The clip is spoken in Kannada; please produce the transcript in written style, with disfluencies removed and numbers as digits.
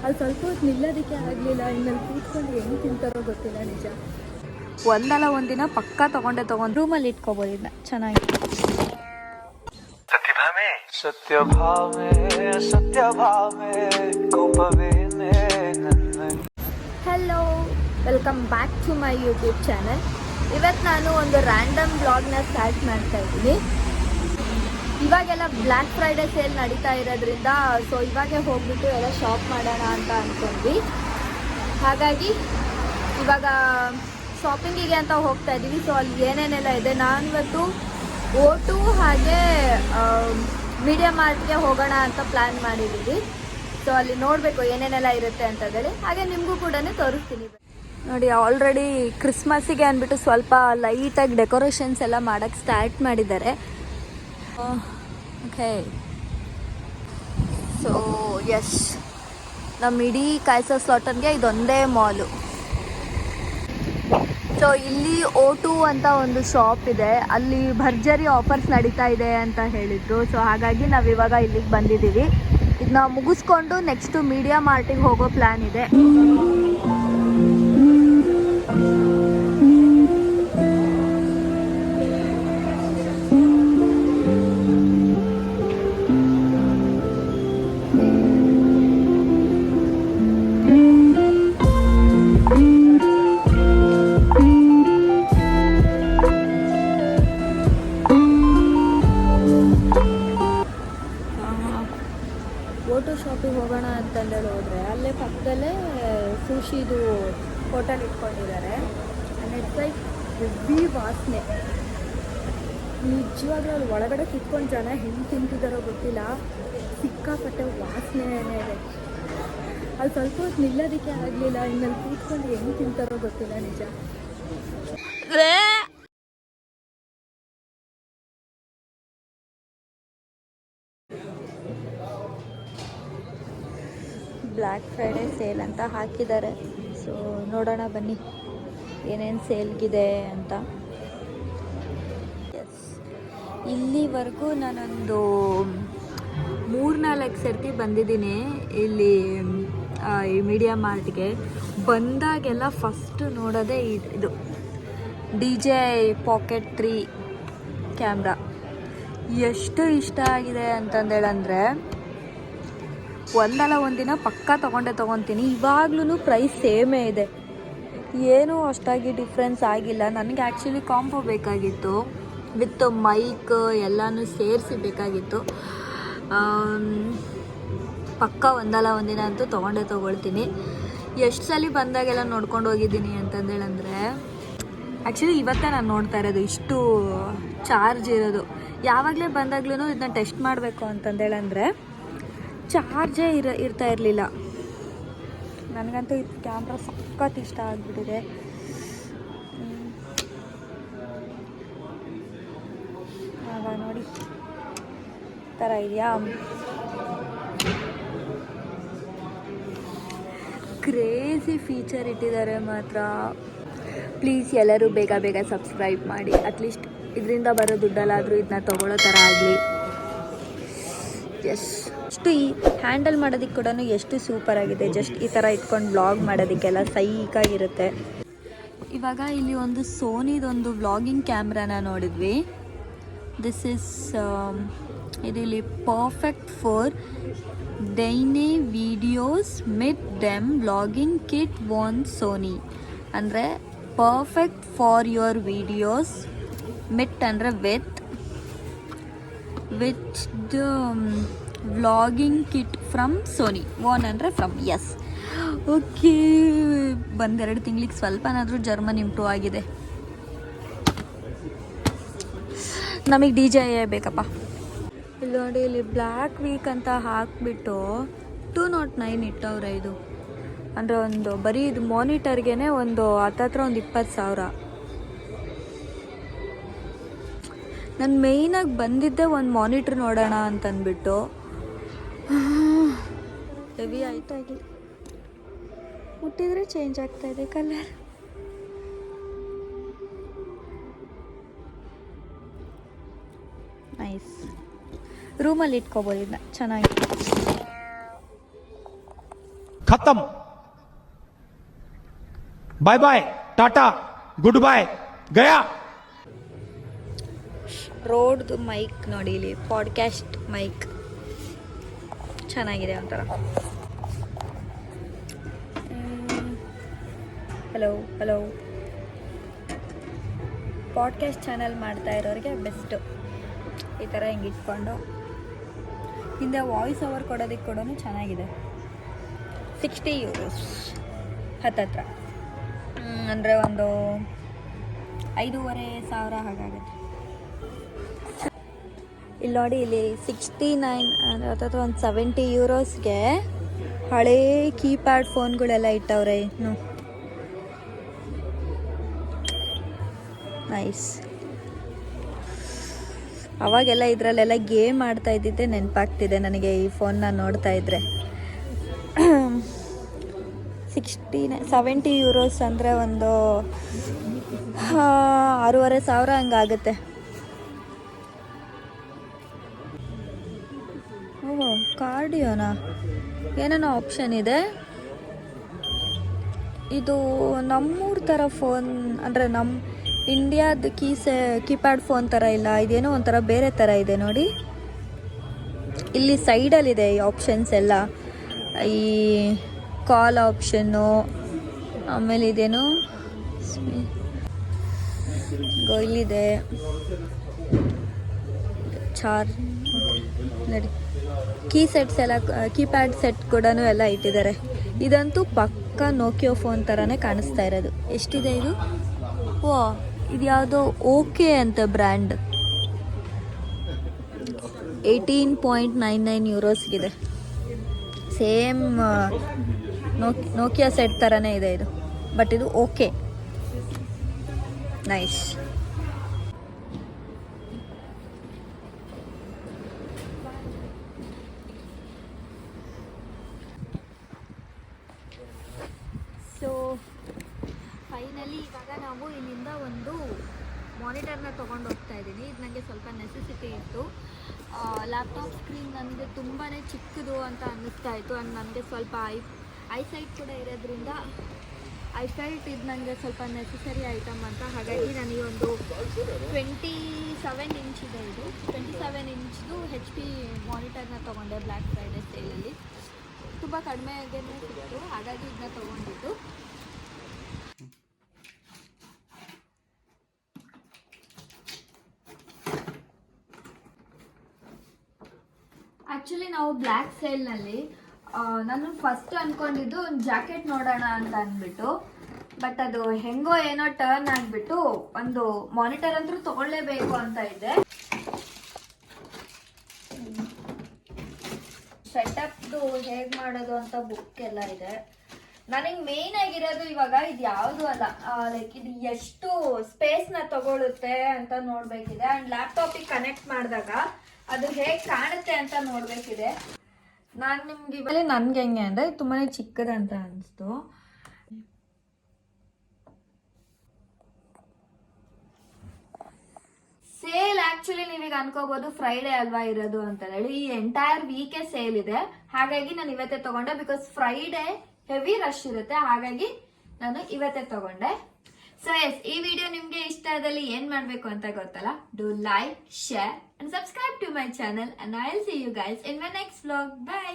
ಅಲ್ಲಿ ಸ್ವಲ್ಪ ಹೊತ್ತು ನಿಲ್ಲೋದಕ್ಕೆ ಆಗಲಿಲ್ಲ. ಇನ್ಮೇಲೆ ಕೂತ್ಕೊಂಡು ಹೆಂಗೆ ತಿಂತಾರೋ ಗೊತ್ತಿಲ್ಲ ನಿಜ. ಒಂದಲ್ಲ ಒಂದಿನ ಪಕ್ಕ ತಗೊಂಡು ರೂಮಲ್ಲಿ ಇಟ್ಕೋಬೋದು ಇದನ್ನ. ಚೆನ್ನಾಗಿ hello, welcome back to my YouTube channel. ಇವತ್ತು ನಾನು ಒಂದು ರ್ಯಾಂಡಮ್ ಬ್ಲಾಗ್ನ ಸ್ಟಾರ್ಟ್ ಮಾಡ್ತಾ ಇದ್ದೀನಿ. ಇವಾಗೆಲ್ಲ ಬ್ಲ್ಯಾಕ್ ಫ್ರೈಡೇ ಸೇಲ್ ನಡೀತಾ ಇರೋದ್ರಿಂದ ಸೊ ಇವಾಗೆ ಹೋಗ್ಬಿಟ್ಟು ಎಲ್ಲ ಶಾಪ್ ಮಾಡೋಣ ಅಂತ ಅಂದ್ಕೊಂಡ್ವಿ. ಹಾಗಾಗಿ ಇವಾಗ ಶಾಪಿಂಗಿಗೆ ಅಂತ ಹೋಗ್ತಾ ಇದ್ದೀವಿ. ಸೊ ಅಲ್ಲಿ ಏನೇನೆಲ್ಲ ಇದೆ, ನಾನು ಇವತ್ತು ಓಟು ಹಾಗೆ ಮೀಡಿಯಾ ಮಾರ್ಟ್ಗೆ ಹೋಗೋಣ ಅಂತ ಪ್ಲ್ಯಾನ್ ಮಾಡಿದ್ದೀವಿ. ಸೊ ಅಲ್ಲಿ ನೋಡಬೇಕು ಏನೇನೆಲ್ಲ ಇರುತ್ತೆ ಅಂತೇಳಿ. ಹಾಗೆ ನಿಮಗೂ ಕೂಡ ತೋರಿಸ್ತೀನಿ. ನೋಡಿ, ಆಲ್ರೆಡಿ ಕ್ರಿಸ್ಮಸ್ಸಿಗೆ ಅಂದ್ಬಿಟ್ಟು ಸ್ವಲ್ಪ ಲೈಟಾಗಿ ಡೆಕೋರೇಷನ್ಸ್ ಎಲ್ಲ ಮಾಡೋಕ್ಕೆ ಸ್ಟಾರ್ಟ್ ಮಾಡಿದ್ದಾರೆ. ಓಕೆ, ಸೊ ಎಸ್, ನಮ್ಮ ಇಡೀ ಕಾಯ್ಸೋ ಸ್ಲಾಟನ್ಗೆ ಇದೊಂದೇ ಮಾಲು. ಸೊ ಇಲ್ಲಿ O2 ಅಂತ ಒಂದು ಶಾಪ್ ಇದೆ, ಅಲ್ಲಿ ಭರ್ಜರಿ ಆಫರ್ಸ್ ನಡೀತಾ ಇದೆ ಅಂತ ಹೇಳಿದರು. ಸೊ ಹಾಗಾಗಿ ನಾವು ಇವಾಗ ಇಲ್ಲಿಗೆ ಬಂದಿದ್ದೀವಿ. ಇದನ್ನ ಮುಗಿಸ್ಕೊಂಡು ನೆಕ್ಸ್ಟು ಮೀಡಿಯಾ ಮಾರ್ಟಿಗೆ ಹೋಗೋ ಪ್ಲ್ಯಾನ್ ಇದೆ. ಓಟೋ ಶಾಪಿಗೆ ಹೋಗೋಣ ಅಂತಂದೇಳಿ ಹೋದರೆ ಅಲ್ಲೇ ಪಕ್ಕದಲ್ಲೇ ಸುಶಿದು ಹೋಟೆಲ್ ಇಟ್ಕೊಂಡಿದ್ದಾರೆ. ಆ್ಯಂಡ್ ಇಟ್ಸ್ ಲೈಕ್ ಹೆವಿ ವಾಸನೆ. ನಿಜವಾಗ್ಲೂ ಅಲ್ಲಿ ಒಳಗಡೆ ಕಿತ್ಕೊಂಡು ಜನ ಹೆಂಗೆ ತಿಂತಿದ್ದಾರೋ ಗೊತ್ತಿಲ್ಲ, ಸಿಕ್ಕಾಪಟ್ಟೆ ವಾಸನೆನೇ ಇದೆ. ಅಲ್ಲಿ ಸ್ವಲ್ಪ ಹೊತ್ತು ನಿಲ್ಲೋದಕ್ಕೆ ಆಗಲಿಲ್ಲ. ಇನ್ಮೇಲೆ ಕೂತ್ಕೊಂಡು ಹೆಂಗೆ ತಿಂತಾರೋ ಗೊತ್ತಿಲ್ಲ ನಿಜ. ಬ್ಲ್ಯಾಕ್ ಫ್ರೈಡೇ ಸೇಲ್ ಅಂತ ಹಾಕಿದ್ದಾರೆ. ಸೊ ನೋಡೋಣ ಬನ್ನಿ ಏನೇನು ಸೇಲ್ಗಿದೆ ಅಂತ. ಎಸ್, ಇಲ್ಲಿವರೆಗೂ ನಾನೊಂದು 3-4 ಸರ್ತಿ ಬಂದಿದ್ದೀನಿ ಇಲ್ಲಿ ಈ ಮೀಡಿಯಾ ಮಾರ್ಟ್ಗೆ. ಬಂದಾಗೆಲ್ಲ ಫಸ್ಟ್ ನೋಡೋದೇ ಇದು DJI Pocket 3 ಕ್ಯಾಮ್ರಾ. ಎಷ್ಟು ಇಷ್ಟ ಆಗಿದೆ ಅಂತಂದೇಳಂದರೆ ಒಂದಲ್ಲ ಒಂದಿನ ಪಕ್ಕ ತೊಗೊತೀನಿ. ಇವಾಗ್ಲೂ ಪ್ರೈಸ್ ಸೇಮೇ ಇದೆ, ಏನೂ ಅಷ್ಟಾಗಿ ಡಿಫ್ರೆನ್ಸ್ ಆಗಿಲ್ಲ. ನನಗೆ ಆ್ಯಕ್ಚುಲಿ ಕಾಂಬೋ ಬೇಕಾಗಿತ್ತು, ವಿತ್ ಮೈಕ್ ಎಲ್ಲನೂ ಸೇರಿಸಿ ಬೇಕಾಗಿತ್ತು. ಪಕ್ಕ ಒಂದಲ್ಲ ಒಂದಿನ ಅಂತೂ ತೊಗೊಳ್ತೀನಿ. ಎಷ್ಟು ಸಲ ಬಂದಾಗೆಲ್ಲ ನೋಡ್ಕೊಂಡು ಹೋಗಿದ್ದೀನಿ ಅಂತಂದೇಳಂದರೆ ಆ್ಯಕ್ಚುಲಿ ಇವತ್ತೇ ನಾನು ನೋಡ್ತಾ ಇರೋದು ಇಷ್ಟು ಚಾರ್ಜ್ ಇರೋದು. ಯಾವಾಗಲೇ ಬಂದಾಗ್ಲೂ ಇದನ್ನ ಟೆಸ್ಟ್ ಮಾಡಬೇಕು ಅಂತಂದೇಳಂದರೆ ಚಾರ್ಜೇ ಇರ್ತಾ ಇರಲಿಲ್ಲ. ನನಗಂತೂ ಇದು ಕ್ಯಾಮ್ರಾ ಸಖತ್ ಇಷ್ಟ ಆಗಿಬಿಟ್ಟಿದೆ. ಆಗ ನೋಡಿ ಥರ ಇದೆಯಾ, ಕ್ರೇಜಿ ಫೀಚರ್ ಇಟ್ಟಿದ್ದಾರೆ ಮಾತ್ರ. ಪ್ಲೀಸ್ ಎಲ್ಲರೂ ಬೇಗ ಸಬ್ಸ್ಕ್ರೈಬ್ ಮಾಡಿ. ಅಟ್ಲೀಸ್ಟ್ ಇದರಿಂದ ಬರೋ ದುಡ್ಡಲ್ಲಾದರೂ ಇದನ್ನ ತೊಗೊಳ್ಳೋ ಥರ ಆಗಲಿ. ಎಸ್, ಅಷ್ಟು ಈ ಹ್ಯಾಂಡಲ್ ಮಾಡೋದಕ್ಕೆ ಕೂಡ ಎಷ್ಟು ಸೂಪರ್ ಆಗಿದೆ. ಜಸ್ಟ್ ಈ ಥರ ಇಟ್ಕೊಂಡು ವ್ಲಾಗ್ ಮಾಡೋದಕ್ಕೆಲ್ಲ ಸೈಕಾಗಿರುತ್ತೆ. ಇವಾಗ ಇಲ್ಲಿ ಒಂದು ಸೋನಿದೊಂದು ವ್ಲಾಗಿಂಗ್ ಕ್ಯಾಮ್ರಾನ ನೋಡಿದ್ವಿ. ದಿಸ್ ಇಸ್ ಇದಿಲ್ಲಿ ಪರ್ಫೆಕ್ಟ್ ಫಾರ್ ಡೈನೇ videos mid them vlogging kit ವಾನ್ ಸೋನಿ. ಅಂದರೆ ಪರ್ಫೆಕ್ಟ್ ಫಾರ್ ಯುವರ್ ವಿಡಿಯೋಸ್, ಮಿಟ್ ಅಂದರೆ with the vlogging kit from Sony, ವಾನ್ ಅಂದರೆ ಫ್ರಮ್. Yes, okay. 1-2 ತಿಂಗಳಿಗೆ ಸ್ವಲ್ಪನಾದರೂ ಜರ್ಮನ್ ಇಂಪ್ರೂವ್ ಆಗಿದೆ. ನಮಗೆ DJI ಬೇಕಪ್ಪ. ಇಲ್ಲಿ ನೋಡಿ, ಇಲ್ಲಿ ಬ್ಲ್ಯಾಕ್ ವೀಕ್ ಅಂತ ಹಾಕಿಬಿಟ್ಟು 209 ಇಟ್ಟವ್ರೆ. ಇದು ಅಂದರೆ ಒಂದು ಬರೀ ಇದು ಮಾನಿಟರ್ಗೆ ಒಂದು ಹತ್ತತ್ರ ಒಂದು 20,000. ನಾನು ಮೇಯ್ನಾಗಿ ಬಂದಿದ್ದೆ ಒಂದು ಮಾನಿಟ್ರ್ ನೋಡೋಣ ಅಂತಂದ್ಬಿಟ್ಟು. ಹೆವಿ ಆಗಿ ಮುಟ್ಟಿದ್ರೆ ಚೇಂಜ್ ಆಗ್ತಾಯಿದೆ ಕಲರ್. ನೈಸ್, ರೂಮಲ್ಲಿ ಇಟ್ಕೋಬೋದು ಇದನ್ನ. ಚೆನ್ನಾಗಿ खत्म. Bye bye, tata, good bye, गया. ರೋಡ್ದು ಮೈಕ್ ನೋಡಿ, ಇಲ್ಲಿ ಪಾಡ್ಕ್ಯಾಸ್ಟ್ ಮೈಕ್ ಚೆನ್ನಾಗಿದೆ ಒಂಥರ. ಹಲೋ ಹಲೋ, ಪಾಡ್ಕ್ಯಾಸ್ಟ್ ಚಾನಲ್ ಮಾಡ್ತಾ ಇರೋರಿಗೆ ಬೆಸ್ಟು. ಈ ಥರ ಹಿಂಗೆ ಇಟ್ಕೊಂಡು ಹಿಂದೆ ವಾಯ್ಸ್ ಓವರ್ ಕೊಡೋದಕ್ಕೆ ಕೂಡ ಚೆನ್ನಾಗಿದೆ. 60 euros ಹತ್ತತ್ರ, ಅಂದರೆ ಒಂದು 5,500 ಹಾಗಾಗುತ್ತೆ. ಇಲ್ಲಿ ನೋಡಿ, ಇಲ್ಲಿ 69 ಅಥವಾ ಒಂದು 70 ಯೂರೋಸ್ಗೆ ಹಳೇ ಕೀಪ್ಯಾಡ್ ಫೋನ್ಗಳೆಲ್ಲ ಇಟ್ಟವ್ರೆ. ಇನ್ನು ನೈಸ್. ಅವಾಗೆಲ್ಲ ಇದರಲ್ಲೆಲ್ಲ ಗೇಮ್ ಆಡ್ತಾ ಇದ್ದಿದ್ದೆ ನೆನಪಾಗ್ತಿದೆ ನನಗೆ ಈ ಫೋನ್ನ ನೋಡ್ತಾ ಇದ್ದರೆ. 70 ಯೂರೋಸ್ ಅಂದರೆ ಒಂದು 6,500 ಹಂಗಾಗುತ್ತೆ. ಓಹೋ, ಕಾರ್ಡಿಯೋನಾ ಏನೇನೋ ಆಪ್ಷನ್ ಇದೆ. ಇದು ನಮ್ಮೂರ ಥರ ಫೋನ್, ಅಂದರೆ ನಮ್ಮ ಇಂಡಿಯಾದ ಕೀಪ್ಯಾಡ್ ಫೋನ್ ಥರ ಇಲ್ಲ. ಇದೇನೋ ಒಂಥರ ಬೇರೆ ಥರ ಇದೆ ನೋಡಿ. ಇಲ್ಲಿ ಸೈಡಲ್ಲಿದೆ ಈ ಆಪ್ಷನ್ಸ್ ಎಲ್ಲ. ಈ ಕಾಲ್ ಆಪ್ಷನ್ನು, ಆಮೇಲೆ ಇದೇನು ಇಲ್ಲಿದೆ ನೋಡಿ, ಸೆಟ್ಸ್ ಎಲ್ಲ, ಕೀಪ್ಯಾಡ್ ಸೆಟ್ ಕೂಡ ಎಲ್ಲ ಇಟ್ಟಿದ್ದಾರೆ. ಇದಂತೂ ಪಕ್ಕ ನೋಕಿಯೋ ಫೋನ್ ಥರನೇ ಕಾಣಿಸ್ತಾ ಇರೋದು. ಎಷ್ಟಿದೆ ಇದು? ಓ, ಇದು ಯಾವುದೋ ಓಕೆ ಅಂತ ಬ್ರ್ಯಾಂಡ್. 18.99 ಯೂರೋಸ್ಗಿದೆ. ಸೇಮ್ ನೋಕಿಯಾ ಸೆಟ್ ಥರನೇ ಇದೆ ಇದು, ಬಟ್ ಇದು ಓಕೆ. ನೈಸ್. ಸೊ ಫೈನಲಿ ಇವಾಗ ನಾವು ಇಲ್ಲಿಂದ ಒಂದು ಮಾನಿಟರ್ನ ತೊಗೊಂಡು ಹೋಗ್ತಾ ಇದ್ದೀನಿ. ಇದು ನನಗೆ ಸ್ವಲ್ಪ ನೆಸೆಸಿಟಿ ಇತ್ತು. ಲ್ಯಾಪ್ಟಾಪ್ ಸ್ಕ್ರೀನ್ ನನಗೆ ತುಂಬಾ ಚಿಕ್ಕದು ಅಂತ ಅನ್ನಿಸ್ತಾ ಇತ್ತು. ಆ್ಯಂಡ್ ನನಗೆ ಸ್ವಲ್ಪ ಐಸೈಟ್ ಕೂಡ ಇರೋದ್ರಿಂದ ಐ ಫೆಲ್ಟ್ ಇದು ನನಗೆ ಸ್ವಲ್ಪ ನೆಸೆಸರಿ ಐಟಮ್ ಅಂತ. ಹಾಗಾಗಿ ನನಗೆ ಒಂದು 27 ಇಂಚ್ ಇದೆ. ಇದು 27 ಇಂಚ್ದು HP ಮಾನಿಟರ್ನ ತೊಗೊಂಡೆ ಬ್ಲ್ಯಾಕ್ ಫ್ರೈಡೆ ಸೇಲಲ್ಲಿ. ತುಂಬ ಕಡಿಮೆಗೆ ಸಿಕ್ತು, ಹಾಗಾಗಿ ಇದನ್ನ ತೊಗೊಂಡಿದ್ದು. ಆ್ಯಕ್ಚುಲಿ ನಾವು ಬ್ಲ್ಯಾಕ್ ಸೇಲ್ನಲ್ಲಿ ನಾನು ಫಸ್ಟ್ ಅಂದ್ಕೊಂಡಿದ್ದು ಒಂದು ಜಾಕೆಟ್ ನೋಡೋಣ ಅಂತ ಅಂದ್ಬಿಟ್ಟು, ಬಟ್ ಅದು ಹೆಂಗೋ ಏನೋ ಟರ್ನ್ ಆಗಿಬಿಟ್ಟು ಒಂದು ಮಾನಿಟರ್ ಅಂತೂ ತೊಗೊಳ್ಳೇಬೇಕು ಅಂತ ಇದ್ದೆ. ಸೆಟಪ್ದು ಹೇಗೆ ಮಾಡೋದು ಅಂತ ಬುಕ್ ಎಲ್ಲ ಇದೆ. ನನಗೆ ಮೇನ್ ಆಗಿರೋದು ಇವಾಗ ಇದು ಯಾವುದು ಅಲ್ಲ, ಲೈಕ್ ಇದು ಎಷ್ಟು ಸ್ಪೇಸ್ನ ತಗೊಳುತ್ತೆ ಅಂತ ನೋಡಬೇಕಿದೆ. ಆ್ಯಂಡ್ ಲ್ಯಾಪ್ಟಾಪಿಗೆ ಕನೆಕ್ಟ್ ಮಾಡಿದಾಗ ಅದು ಹೇಗೆ ಕಾಣುತ್ತೆ ಅಂತ ನೋಡಬೇಕಿದೆ. ನಾನು ನಿಮ್ಗೆ ಇವಾಗ ನನಗೆ ಹೆಂಗೆ ಅಂದರೆ ತುಂಬಾ ಚಿಕ್ಕದಂತ ಅನಿಸ್ತು. ಸೇಲ್ ಆಕ್ಚುಲಿ ನೀವೀಗ ಅನ್ಕೋಬಹುದು ಫ್ರೈಡೇ ಅಲ್ವಾ ಇರೋದು ಅಂತ ಹೇಳಿ. ಈ ಎಂಟೈರ್ ವೀಕೆ ಸೇಲ್ ಇದೆ, ಹಾಗಾಗಿ ನಾನು ಇವತ್ತೇ ತಗೊಂಡೆ. ಬಿಕಾಸ್ ಫ್ರೈಡೇ ಹೆವಿ ರಶ್ ಇರುತ್ತೆ, ಹಾಗಾಗಿ ನಾನು ಇವತ್ತೇ ತಗೊಂಡೆ. ಸೊ ಎಸ್, ಈ ವಿಡಿಯೋ ನಿಮ್ಗೆ ಇಷ್ಟ ಆದಲ್ಲಿ ಏನ್ ಮಾಡ್ಬೇಕು ಅಂತ ಗೊತ್ತಲ್ಲ. Do like, share and subscribe to my channel and I will see you guys in my next vlog. By.